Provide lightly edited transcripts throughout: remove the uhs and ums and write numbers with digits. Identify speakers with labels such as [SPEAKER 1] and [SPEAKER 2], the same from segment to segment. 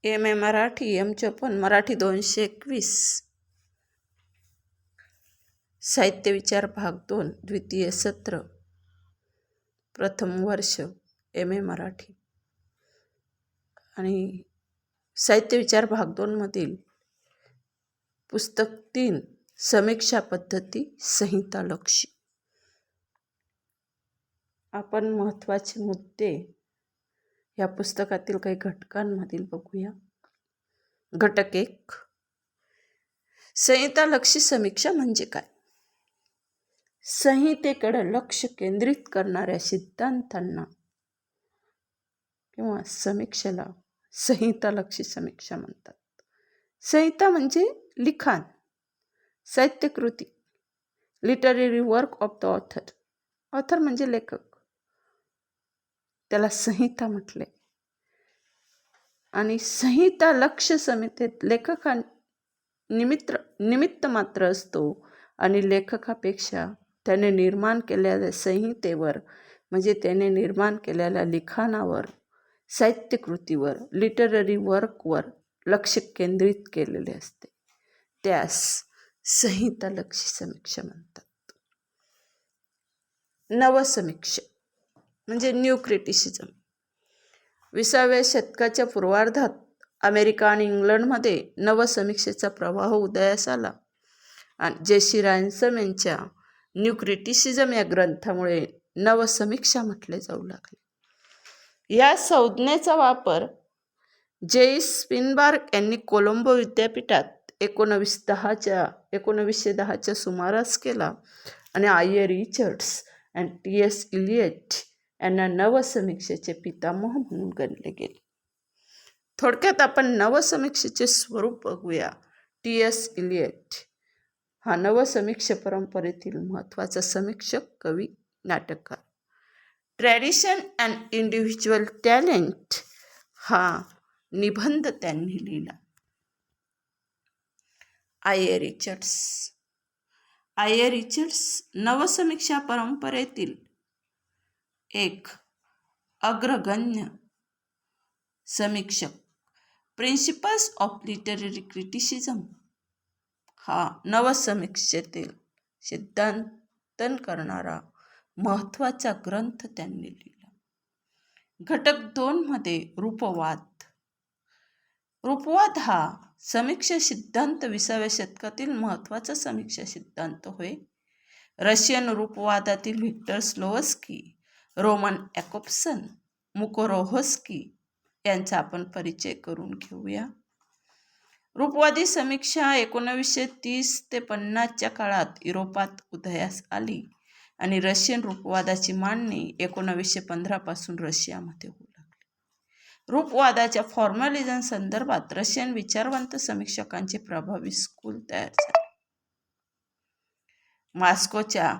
[SPEAKER 1] M.A. Marathi M54 Marathi 221 साहित्य विचार भाग 2 द्वितीय सत्र प्रथम वर्ष M.A. मराठी आणि साहित्य विचार भाग 2 मधील पुस्तक 3 समीक्षा पद्धती संहिता लक्ष्य. आपण महत्त्वाचे मुद्दे या पुस्तकातील काही घटकांमधील बघूया. घटक 1 संहिता लक्ष्य समीक्षा म्हणजे काय? संहितेकडे लक्ष केंद्रित करणाऱ्या सिद्धांतांना किंवा समीक्षेला संहिता लक्ष्य समीक्षा म्हणतात. संहिता म्हणजे लिखाण, साहित्यकृती, literary work of the author. Author म्हणजे लेखक, त्याला संहिता म्हटले. आणि संहिता लक्ष्य समितीत लेखका निमित्त मात्र असतो आणि लेखकापेक्षा त्याने निर्माण केलेल्या संहितेवर म्हणजे त्याने निर्माण केलेल्या लिखाणावर, साहित्यकृतीवर, लिटररी वर्कवर लक्ष केंद्रित केलेले असते. त्यास संहिता लक्ष्य समीक्षा म्हणतात. नवसमीक्षा म्हणजे न्यू क्रिटिसिझम. 20व्या शतकाच्या पूर्वार्धात अमेरिका आणि इंग्लंडमध्ये नवसमीक्षेचा प्रवाह उदयास आला. आणि जेसी रॅन्सम यांच्या न्यू क्रिटिसिझम या ग्रंथामुळे नवसमीक्षा म्हटले जाऊ लागले. या संज्ञेचा वापर स्पिनबर्ग यांनी कोलंबो विद्यापीठात 1910च्या सुमारास केला आणि आय. रिचर्ड्स आणि T.S. इलियट यांना नवसमीक्षेचे पितामह म्हणून गणले गेले. थोडक्यात आपण नवसमीक्षेचे स्वरूप बघूया. T.S. इलियट हा नवसमीक्षा परंपरेतील महत्त्वाचा समीक्षक, कवी, नाटककार. ट्रॅडिशन अँड इंडिव्हिज्युअल टॅलेंट हा निबंध त्यांनी लिहिला. आय. रिचर्ड्स नवसमीक्षा परंपरेतील एक अग्रगण्य समीक्षक. प्रिन्सिपल्स ऑफ लिटररी क्रिटिसिझम हा नवसमीक्षेतील सिद्धांतन करणारा महत्त्वाचा ग्रंथ त्यांनी लिहिला. घटक 2 मध्ये रूपवाद हा समीक्षा सिद्धांत 20व्या शतकातील महत्त्वाचा समीक्षा सिद्धांत होय. रशियन रूपवादातील व्हिक्टर स्लोवस्की, रोमन ॲकोब्सन, मुकोरोव्स्की यांचा आपण परिचय करून घेऊया. रूपवादी समीक्षा 1930 ते 50च्या काळात युरोपात उदयास आली आणि रशियन रूपवादाची मांडणी 1915 पासून रशियामध्ये होऊ लागली. रूपवादाच्या फॉर्मलिझम संदर्भात रशियन विचारवंत समीक्षकांचे प्रभावी स्कूल तयार झाले. मॉस्कोच्या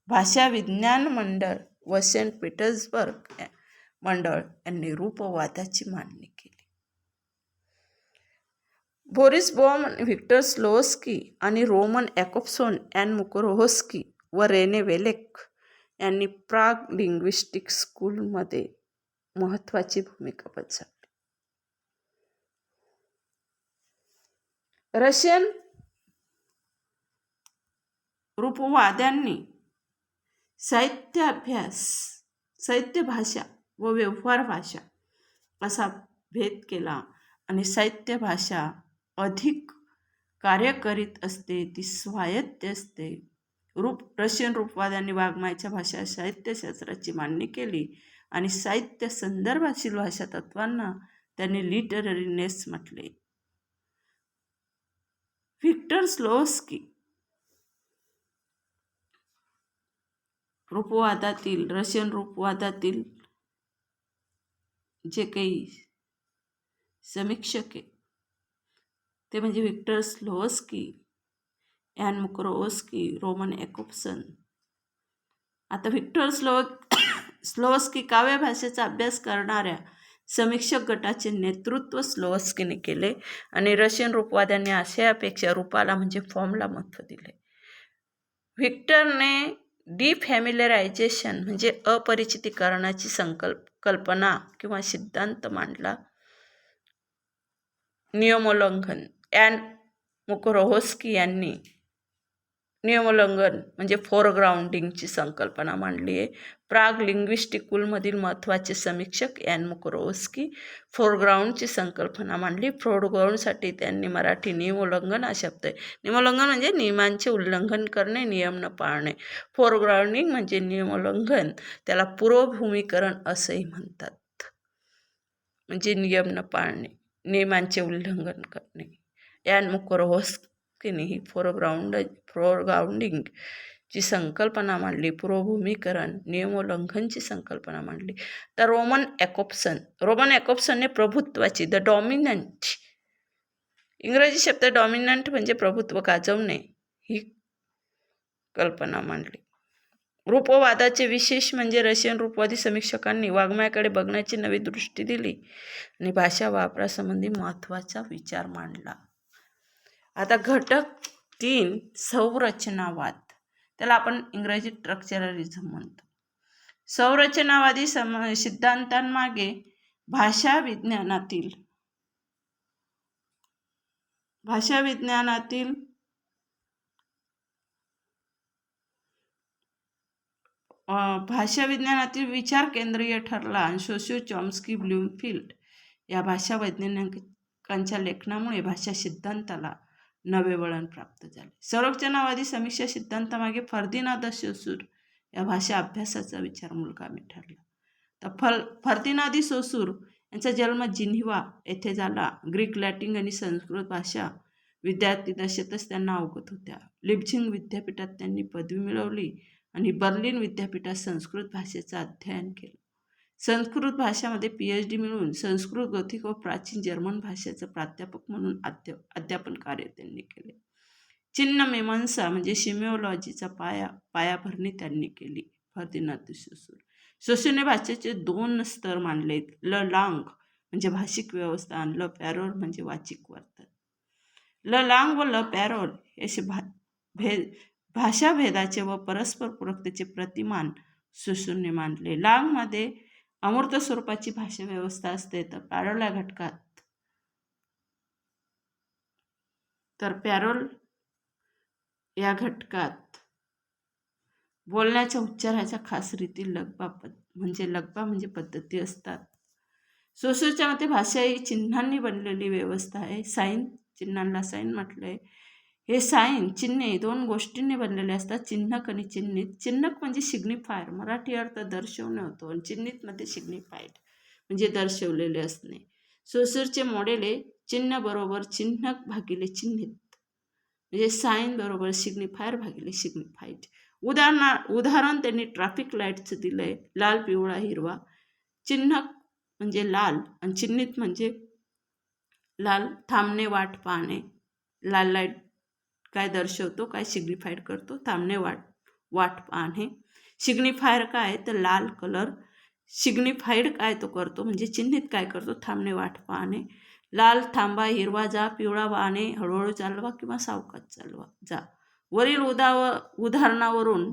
[SPEAKER 1] भाषा विज्ञान मंडळ व सेंट पीटर्सबर्ग मंडळ यांनी रूपवादाची मांडणी केली. बोरिस बॉम, व्हिक्टर स्लोवस्की आणि रोमन ॲकोब्सन, ॲन मुकोरोव्स्की व रेने वेलेक यांनी प्राग लिंग्विस्टिक स्कूलमध्ये महत्त्वाची भूमिका बजावली. रशियन रूपवाद्यांनी साहित्याभ्यास, साहित्य भाषा व व्यवहार भाषा असा भेद केला आणि साहित्य भाषा अधिक कार्य करीत असते, ती स्वायत्त असते. रशियन रूपवाद्यांनी वाङ्मयाच्या भाषा साहित्यशास्त्राची मांडणी केली आणि साहित्य संदर्भाशील भाषा तत्वांना त्यांनी लिटररीनेस म्हटले. व्हिक्टर स्लोवस्की रशियन रूपवादातील जे काही समीक्षक आहे ते म्हणजे व्हिक्टर स्लोवस्की, ॲन मुकोरोव्स्की, रोमन ॲकोब्सन. आता व्हिक्टर स्लोवस्की काव्य भाषेचा अभ्यास करणाऱ्या समीक्षक गटाचे नेतृत्व स्लोवस्कीने केले आणि रशियन रूपवाद्यांनी आशयापेक्षा रूपाला म्हणजे फॉर्मला महत्त्व दिले. व्हिक्टरने डिफॅमिलिअरायझेशन म्हणजे अपरिचितीकरणाची कल्पना किंवा सिद्धांत मांडला. नियमोल्लंघन ॲन मुखरोहोस्की यांनी नियमोल्लंघन म्हणजे फोरग्राउंडिंगची संकल्पना मांडली आहे. प्राग लिंग्विस्टिक स्कूलमधील महत्त्वाचे समीक्षक ॲन मुखरोहोस्की फोरग्राऊंडची संकल्पना मांडली. फोरग्राऊंडसाठी त्यांनी मराठी नियमोल्लंघन हा शब्द आहे. नियमोल्लंघन म्हणजे नियमांचे उल्लंघन करणे, नियम न पाळणे. फोरग्राउंडिंग म्हणजे नियमोल्लंघन, त्याला पुरोभूमीकरण असंही म्हणतात. म्हणजे नियम न पाळणे, नियमांचे उल्लंघन करणे. ॲन मुखरोहोस्कीने ही फोरग्राउंडिंगची संकल्पना मांडली. पुरोभूमीकरण, नियमोल्लंघनची संकल्पना मांडली. तर रोमन ॲकोप्सनने प्रभुत्वाची द डॉमिनंट, इंग्रजी शब्द डॉमिनंट म्हणजे प्रभुत्व गाजवणे, ही कल्पना मांडली. रूपवादाचे विशेष म्हणजे रशियन रूपवादी समीक्षकांनी वाङ्मयाकडे बघण्याची नवी दृष्टी दिली आणि भाषा वापरासंबंधी महत्त्वाचा विचार मांडला. आता घटक 3 संरचनावाद, त्याला आपण इंग्रजीत स्ट्रक्चरलिझम म्हणतो. संरचनावादी सिद्धांतांमागे भाषा विज्ञानातील विचार केंद्रीय ठरला आणि सोशिओ चॉम्स्की, ब्लूमफिल्ड या भाषा वैज्ञानिकांच्या लेखनामुळे भाषा सिद्धांताला नवे वळण प्राप्त झाले. संरचनावादी समीक्षा सिद्धांतामागे फर्दिनांद सोसूर या भाषा अभ्यासाचा विचार मूलगामी ठरला. तर फर्दिनांद सोसूर यांचा जन्म जिनिव्हा येथे झाला. ग्रीक, लॅटिन आणि संस्कृत भाषा विद्यार्थी दशेतच त्यांना अवगत होत्या. लिप्झिग विद्यापीठात त्यांनी पदवी मिळवली आणि बर्लिन विद्यापीठात संस्कृत भाषेचं अध्ययन केलं. संस्कृत भाषामध्ये PhD मिळवून संस्कृत, गोथिक व प्राचीन जर्मन भाषेचं प्राध्यापक म्हणून अध्यापन कार्य त्यांनी केले. चिन्ह मीमांसा म्हणजे सिमिओलॉजीचा पायाभरणी त्यांनी केली. फर्दिनांद सोसूरने भाषेचे 2 स्तर मांडलेत. ल लांग म्हणजे भाषिक व्यवस्था आणि ल पॅरोल म्हणजे वाचिक वर्तन. ल लांग व ल पॅरोल हे भाषाभेदाचे व परस्पर पूरकतेचे प्रतिमान सोसूरने मांडले. लांगमध्ये अमूर्त स्वरूपाची भाषा व्यवस्था असते, तर पॅरोल या घटकात बोलण्याच्या उच्चाराच्या खास रीती लगबा म्हणजे पद्धती असतात. सोसूरच्या मते भाषा ही चिन्हांनी बनलेली व्यवस्था आहे. चिन्हांना साईन म्हटलंय. हे साईन चिन्हे 2 गोष्टींनी बनलेले असतात, चिन्हक आणि चिन्हित. चिन्हक म्हणजे सिग्निफायर, मराठी अर्थ दर्शवणे होतो, आणि चिन्हित मध्ये सिग्निफाईड म्हणजे दर्शवलेले असणे. सोसूरचे मॉडेल आहे चिन्ह बरोबर चिन्हक भागिले चिन्हित, म्हणजे साईन बरोबर सिग्निफायर भागिले सिग्निफाईड. उदाहरण त्यांनी ट्रॅफिक लाईटचं दिलंय, लाल, पिवळा, हिरवा. चिन्हक म्हणजे लाल आणि चिन्हित म्हणजे लाल, थांबणे, वाट पाहणे. लाल लाईट काय दर्शवतो, काय सिग्निफाईड करतो? थांबणे, वाट पाहणे. सिग्निफायर काय तर लाल कलर. सिग्निफाईड काय तो करतो म्हणजे चिन्हित काय करतो? थांबणे, वाट पाहणे. लाल थांबा, हिरवा जा, पिवळा वाहने, हळूहळू चालवा किंवा सावकाश चालवा जा. वरील उदाहरणावरून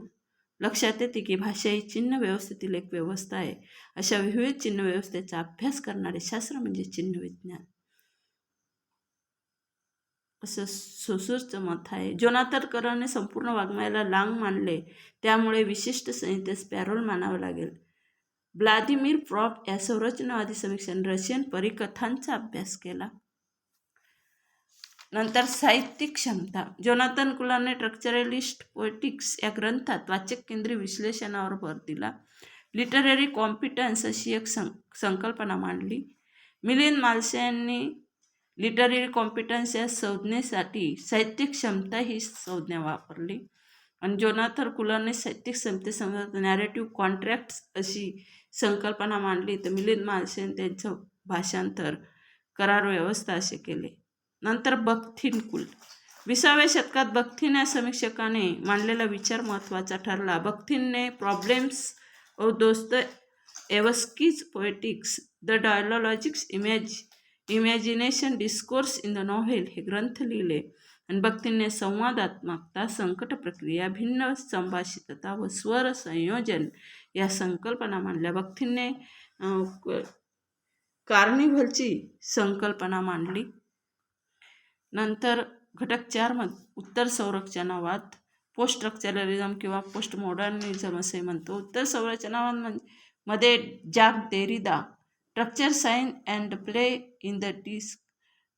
[SPEAKER 1] लक्षात येते की भाषा ही चिन्ह व्यवस्थेतील एक व्यवस्था आहे. अशा विविध चिन्ह व्यवस्थेचा अभ्यास करणारे शास्त्र म्हणजे चिन्ह विज्ञान, असं सोसूरचं मत आहे. जोनाथन करने संपूर्ण वाङ्मयाला लांग मानले, त्यामुळे विशिष्ट संहितेस पॅरोल मानावं लागेल. व्लादिमीर प्रॉप या संरचनावादी समीक्षाने रशियन परिकथांचा अभ्यास केला. नंतर साहित्यिक क्षमता. जोनाथन कुलाने स्ट्रक्चरलिस्ट पोएटिक्स या ग्रंथात वाचक केंद्रीय विश्लेषणावर भर दिला. लिटररी कॉम्पिटन्स अशी एक संकल्पना मांडली. मिलिंद मालसे यांनी लिटररी कॉम्पिटन्स या संज्ञेसाठी साहित्यिक क्षमता ही संज्ञा वापरली, आणि जोनाथन कुलरने साहित्यिक क्षमतेसंबंधात नॅरेटिव्ह कॉन्ट्रॅक्ट्स अशी संकल्पना मांडली. तर मिलिंद मालसे त्यांचं भाषांतर करार व्यवस्था असे केले. नंतर बखतीन कुल. 20व्या शतकात बखतीन या समीक्षकाने मांडलेला विचार महत्त्वाचा ठरला. बखतीनने problems of Dostoevsky's poetics, the dialogics, imagination, discourse in the novel हे ग्रंथ लिहिले, आणि बखतीनने संवादात्मकता, संकट प्रक्रिया, भिन्न संभाषितता व स्वर संयोजन या संकल्पना मांडल्या. बखतीनने कार्निव्हलची संकल्पना मांडली. नंतर घटक 4 उत्तर संरचनावाद, पोस्ट स्ट्रक्चरलिझम किंवा पोस्ट मॉडर्निझम असे म्हणतो. उत्तर संरचनावाद मध्ये Jacques Derrida structure science and play in the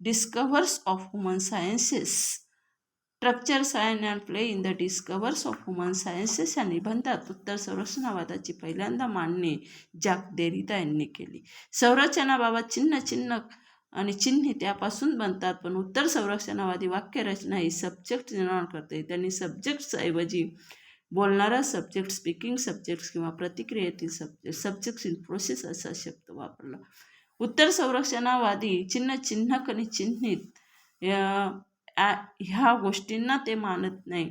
[SPEAKER 1] discourse of human sciences, structure science and play in the discourse of human sciences या निबंधात उत्तर संरचनावादाची पहिल्यांदा मांडणी जॅक देरिदा यांनी केली. संरचनाबाबत चिन्ह आणि चिन्हे त्यापासून बनतात, पण उत्तर संरचनावादी वाक्यरचना ही सब्जेक्ट निर्माण करते. त्यांनी सब्जेक्ट्सऐवजी बोलणारा सब्जेक्ट, स्पीकिंग सब्जेक्ट्स किंवा प्रतिक्रियेतील सब्जेक्ट्स इन प्रोसेस असा शब्द वापरला. उत्तर संरचनावादी चिन्हक आणि चिन्हित ह्या गोष्टींना ते मानत नाही,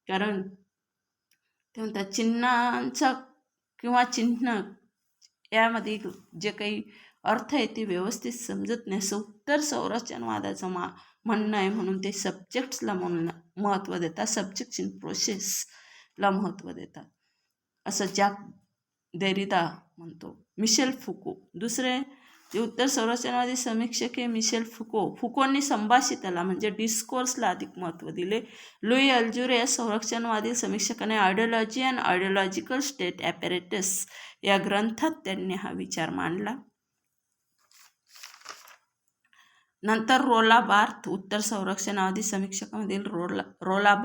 [SPEAKER 1] कारण ते म्हणतात चिन्हांचा किंवा चिन्ह यामध्ये जे काही अर्थ आहे ते व्यवस्थित समजत नाही असं उत्तर संरचनावादाचं म्हणणं आहे. म्हणून ते सब्जेक्ट्सला महत्त्व देतात, सब्जेक्ट्स इन प्रोसेसला महत्त्व देतात असं जॅक देरिदा म्हणतो. मिशेल फुको दुसरे जे उत्तर संरचनावादी समीक्षक आहे मिशेल फुकोंनी संभाषिताला म्हणजे डिस्कोर्सला अधिक महत्त्व दिले. लुई अल्जुरे या संरक्षणवादी समीक्षकाने ideology and ideological state apparatus या ग्रंथात त्यांनी हा विचार मांडला. नंतर रोला बार्थ उत्तर संरक्षणावादी समीक्षकामधील रोला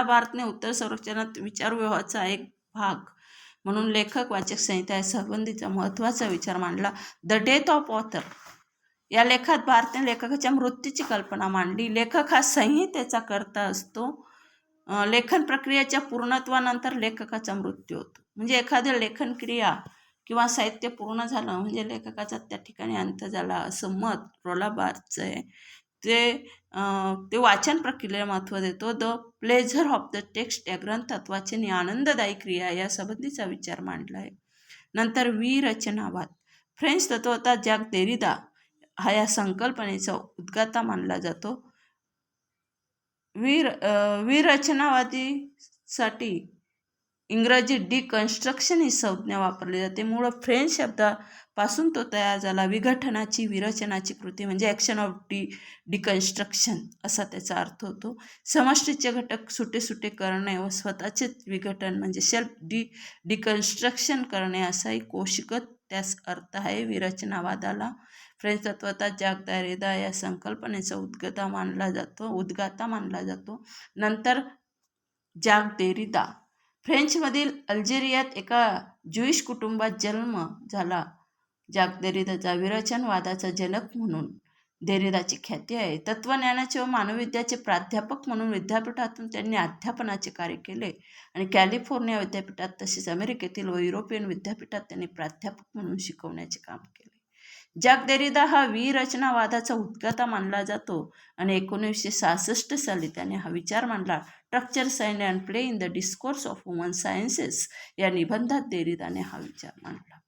[SPEAKER 1] बार्थने उत्तर संरक्षणात विचारव्यूहाचा एक भाग म्हणून लेखक वाचक संहिता या संबंधीचा महत्त्वाचा विचार मांडला. द डेथ ऑफ ऑथर या लेखात बार्थने लेखकाच्या मृत्यूची कल्पना मांडली. लेखक हा संहितेचा कर्ता असतो. लेखन प्रक्रियेच्या पूर्णत्वानंतर लेखकाचा मृत्यू होतो. म्हणजे एखादी लेखन क्रिया किंवा साहित्य पूर्ण झालं म्हणजे लेखकाचा त्या ठिकाणी अंत झाला असं मत रोला बार्थचं आहे. ते वाचन प्रक्रियेला महत्त्व देतो. The Pleasure of the text या ग्रंथात वाचन ही आनंददायी क्रिया या संबंधीचा विचार मांडला आहे. नंतर विरचनावाद फ्रेंच तत्ववेत्ता जॅक देरिदा हा या संकल्पनेचा उद्गाता मानला जातो. विरचनावादीसाठी इंग्रजी डिकन्स्ट्रक्शन ही संज्ञा वापरली जाते. मूळ फ्रेंच शब्दापासून तो तयार झाला. विघटनाची विरचनाची कृती म्हणजे ॲक्शन ऑफ डिकन्स्ट्रक्शन असा त्याचा अर्थ होतो. समष्टीचे घटक सुटे करणे व स्वतःचे विघटन म्हणजे सेल्फ डिकन्स्ट्रक्शन करणे असाही कोशिकत त्यास अर्थ आहे. विरचनावादाला फ्रेंच तत्ववेत्ता जॅक देरिदा या संकल्पनेचा उद्गाता मानला जातो. नंतर जॅक देरिदा फ्रेंचमधील अल्जेरियात एका ज्यूइश कुटुंबात जन्म झाला. जॅक देरिदाचा विरचनवादाचा जनक म्हणून देरिदाची ख्याती आहे. तत्त्वज्ञानाचे व मानवविद्याचे प्राध्यापक म्हणून विद्यापीठातून त्यांनी अध्यापनाचे कार्य केले आणि कॅलिफोर्निया विद्यापीठात तसेच अमेरिकेतील व युरोपियन विद्यापीठात त्यांनी प्राध्यापक म्हणून शिकवण्याचे काम केले. जॅक देरिदा हा विरचनावादाचा उद्गाता मानला जातो आणि 1966 साली त्याने हा विचार मांडला. Structure science and play in the discourse of human sciences या निबंधात देरिदाने हा विचार मांडला.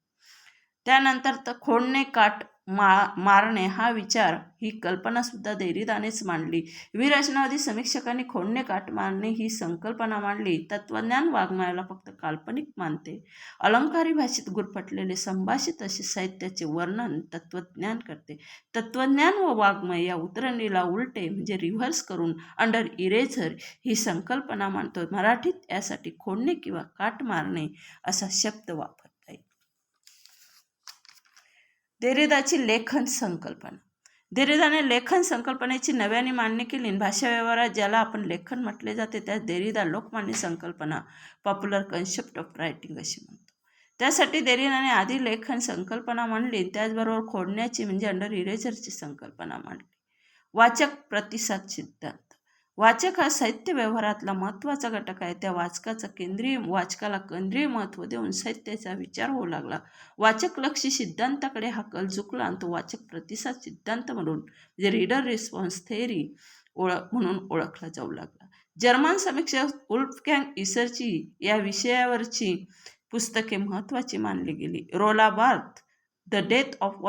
[SPEAKER 1] त्यानंतर खोडणे काट मारणे हा विचार ही कल्पनासुद्धा देरिदानेच मांडली. विरचनावादी समीक्षकांनी खोडणे काट मारणे ही संकल्पना मांडली. तत्त्वज्ञान वाङ्मयाला फक्त काल्पनिक मानते. अलंकारी भाषेत गुरफटलेले संभाषित असे साहित्याचे वर्णन तत्त्वज्ञान करते. तत्त्वज्ञान व वाङ्मय या उतरणीला उलटे म्हणजे रिव्हर्स करून अंडर इरेझर ही संकल्पना मांडतो. मराठीत यासाठी खोडणे किंवा काट मारणे असा शब्द वापरता येईल. देरिदाची लेखन संकल्पना. देरिदाने लेखन संकल्पनेची नव्याने मांडणी केली. भाषा व्यवहारात ज्याला आपण लेखन म्हटले जाते त्यास देरिदा लोकमान्य संकल्पना पॉप्युलर कन्सेप्ट ऑफ रायटिंग अशी म्हणतो. त्यासाठी देरिदाने आधी लेखन संकल्पना मांडली. त्याचबरोबर खोडण्याची म्हणजे अंडर इरेझरची संकल्पना मांडली. वाचक प्रतिसाद सिद्धांत. वाचक हा साहित्य व्यवहारातला महत्त्वाचा घटक आहे. त्या वाचकाला केंद्रीय महत्त्व देऊन साहित्याचा विचार होऊ लागला. वाचकलक्षी सिद्धांताकडे हा कल झुकला आणि तो वाचक प्रतिसाद सिद्धांत म्हणून म्हणजे रीडर रिस्पॉन्स थेअरी म्हणून ओळखला जाऊ लागला. जर्मन समीक्षक वुल्फगँग इसरची या विषयावरची पुस्तके महत्त्वाची मानली गेली. रोला Barthes the death of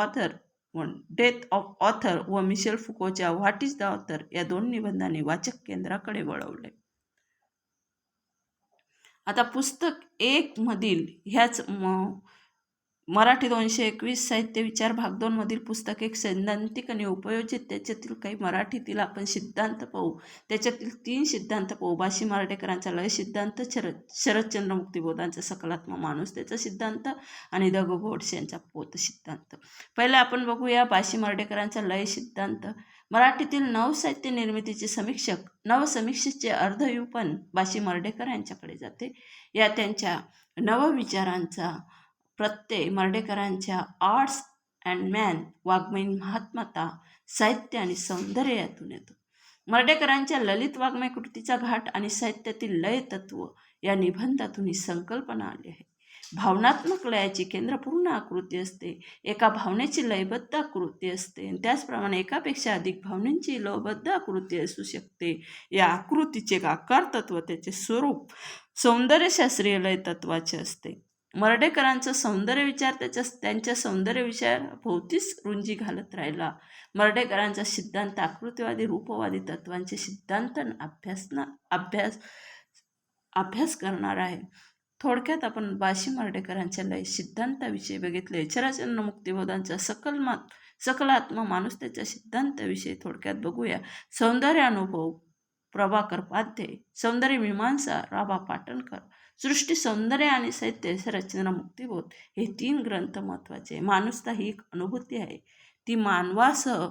[SPEAKER 1] author व मिशेल फुकोच्या व्हॉट इज द ऑथर या दोन निबंधांनी वाचक केंद्राकडे वळवले. आता पुस्तक 1 मधील ह्याच मराठी 221 साहित्य विचार भाग 2 मधील पुस्तक एक सैद्धांतिक आणि उपयोजित. त्याच्यातील काही मराठीतील आपण सिद्धांत पाहू. त्याच्यातील 3 सिद्धांत पाहू. बाशी मराठेकरांचा लय सिद्धांत, शरदचंद्र मुक्तिबोधांचा सकलात्मक माणूस त्याचा सिद्धांत आणि द. गोडसे यांचा पोत सिद्धांत. पहिले आपण बघूया बाशी मराठेकरांचा लय सिद्धांत. मराठीतील नवसाहित्य निर्मितीचे समीक्षक नवसमीक्षेचे अर्धयुपन बाशी मर्ढेकर यांच्याकडे जाते. या त्यांच्या नवविचारांचा प्रत्यय मर्ढेकरांच्या आर्ट्स अँड मॅन वाङ्मयीन महात्मता, साहित्य आणि सौंदर्य यातून येतो. मर्ढेकरांच्या ललित वाङ्मय कृतीचा घाट आणि साहित्यातील लय तत्व या निबंधातून ही संकल्पना आली आहे. भावनात्मक लयाची केंद्रपूर्ण आकृती असते. एका भावनेची लयबद्ध आकृती असते. त्याचप्रमाणे एकापेक्षा अधिक भावनेची लयबद्ध आकृती असू शकते. या आकृतीचे आकार तत्व त्याचे स्वरूप सौंदर्यशास्त्रीय लय तत्वाचे असते. मर्ढेकरांचा सौंदर्य विचार त्यांच्या सौंदर्य विचाराभोवतीच रुंजी घालत राहिला. मर्ढेकरांचा सिद्धांत आकृतीवादी रूपवादी तत्वांचे सिद्धांत अभ्यास करणार आहे. थोडक्यात आपण बाशी मर्ढेकरांच्या लय सिद्धांताविषयी बघितले. शरदचंद्र मुक्तिबोधांचा सकलात्मक माणूस त्याच्या सिद्धांताविषयी थोडक्यात बघूया. सौंदर्य अनुभव प्रभाकर पाध्ये, सौंदर्य मीमांसा राभा पाटणकर, सृष्टी सौंदर्य आणि साहित्य शरदचंद्र मुक्तिबोध हे 3 ग्रंथ महत्त्वाचे. माणुसता ही एक अनुभूती आहे. ती मानवासह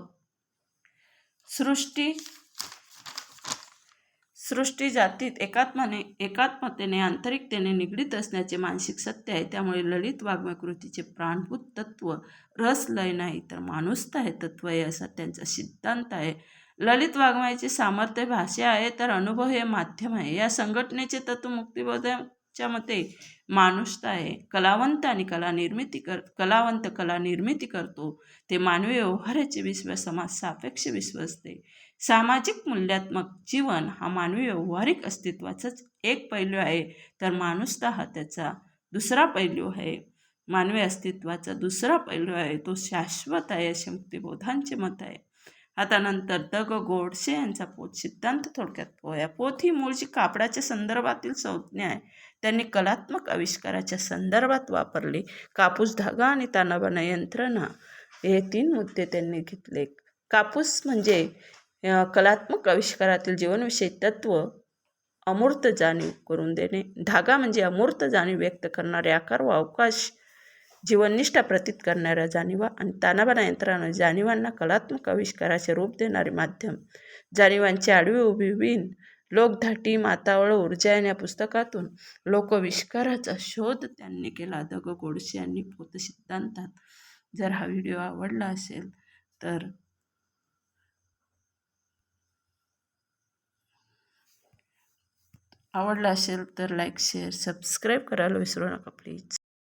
[SPEAKER 1] सृष्टी जातीत एकात्मतेने आंतरिकतेने निगडीत असण्याचे मानसिक सत्य आहे. त्यामुळे ललित वाङ्मय कृतीचे प्राणभूत तत्व रस लय नाही तर माणुसता हे तत्व आहे असा त्यांचा सिद्धांत आहे. ललित वाङ्मयाचे सामर्थ्य भाषा आहे तर अनुभव हे माध्यम आहे. या संघटनेचे तत्व मुक्तिबोधाच्या मते माणुसता आहे. कलावंत कला निर्मिती करतो ते मानवी व्यवहाराचे विश्व समाज सापेक्ष विश्व असते. सामाजिक मूल्यात्मक जीवन हा मानवी व्यावहारिक अस्तित्वाचाच एक पैलू आहे तर माणुसता हा त्याचा दुसरा पैलू आहे. मानवी अस्तित्वाचा दुसरा पैलू आहे तो शाश्वत आहे असे मुक्तिबोधांचे मत आहे. आता नंतर द. गोडसे यांचा पोत सिद्धांत थोडक्यात पोया. पोत ही मूळची कापडाच्या संदर्भातील संज्ञा आहे. त्यांनी कलात्मक आविष्काराच्या संदर्भात वापरले. कापूस, धागा आणि तानाबाना यंत्रणा हे 3 मुद्दे त्यांनी घेतले. कापूस म्हणजे कलात्मक आविष्कारातील जीवनविषयी तत्व अमूर्त जाणीव करून देणे. धागा म्हणजे अमूर्त जाणीव व्यक्त करणारे आकार व अवकाश जीवननिष्ठा प्रतीत करणाऱ्या जाणीवा. आणि तानाबाना यंत्रणा जाणीवांना कलात्मक आविष्काराचे रूप देणारे माध्यम. जाणीवांची आडवी उभी विण लोकधाटी मातावळ ऊर्जा या पुस्तकातून लोकविष्काराचा शोध त्यांनी केला. द. गोडसे यांनी पोत सिद्धांतात. जर हा व्हिडिओ आवडला असेल तर लाईक शेअर सबस्क्राईब करायला विसरू नका प्लीज.